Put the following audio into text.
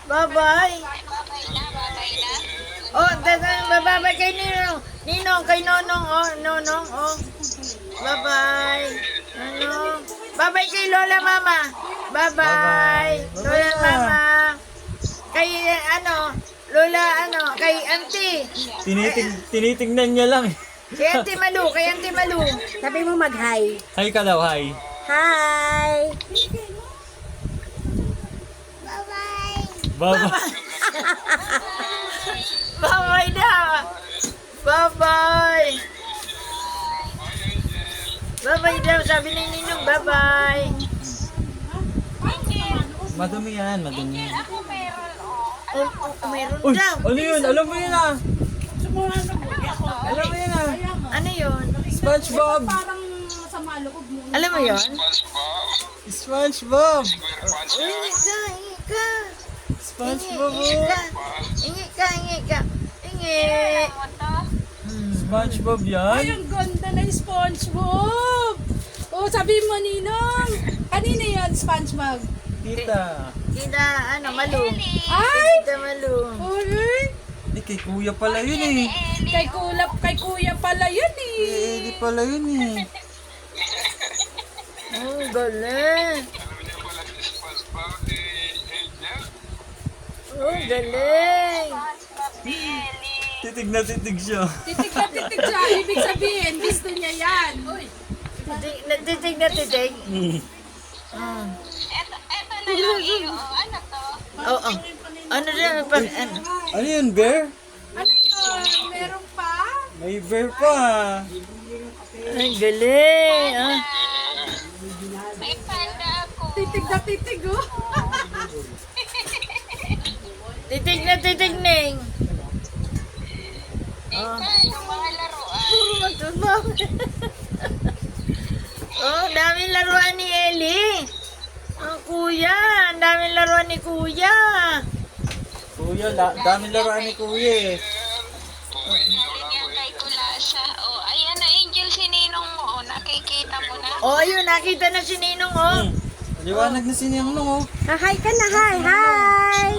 Bye-bye. Babay na. Oh, bye-bye kay Ninong. Ninong, kay Nonong. Oh, Nonong. Oh. Bye-bye. Nonong. Bye-bye kay Lola Mama. Bye-bye. Lola Mama. Kay Lola kay Auntie. Tinitingnan niya lang eh. Kay Auntie Malu. Sabi mo mag-hi. Hi ka daw, hi. Hi! Baba. Bye-bye na. Bye-bye. Bye-bye daw, sabi ni Ninong, bye-bye. Madumi yan, madumi. Ako meron, Meron Uy, daw. ano yun? Alam mo yun ah. Alam mo yun ah. Ano yun? SpongeBob. Alam mo yun? SpongeBob. Ingi ka. SpongeBob. Ingi ka. mo to. SpongeBob yan. Ay, ang ganda na yung SpongeBob! Oh, sabi mo, Ninong! Kanina yan, SpongeBob? Tita. Kita, Malu. Ay! Kita Malu. Uy! Eh, kay kuya pala yun eh. Kay kuya pala yun Eh, di pala yun eh. Oh, galing. Oh, galing. Titig na titig siya. Titig na titig siya. Ibig sabihin, gusto niya yan. Uy! Natitig na titig. Eto na lang iyo. Ano to? Oo. Ano rin? Ano yun, bear? Ano yun? Meron pa? May bear pa. Ay, galing. May panda ako. Titig na titig, oh. Titig na titig, Ning. Yung mga laruan. Puro matubang. Oh, daming laruan ni Ellie. Ang kuya, ang daming laruan ni kuya. Kuya, daming laruan ni kuya eh. Galing yan kay Kulasha. Oh, ayan na, Angel, si Ninong mo. Oh, nakikita mo na. Oh, ayun, nakita na si Ninong, oh. Liwanag na siniyang nung oh. Hi ka na, hi! Hi!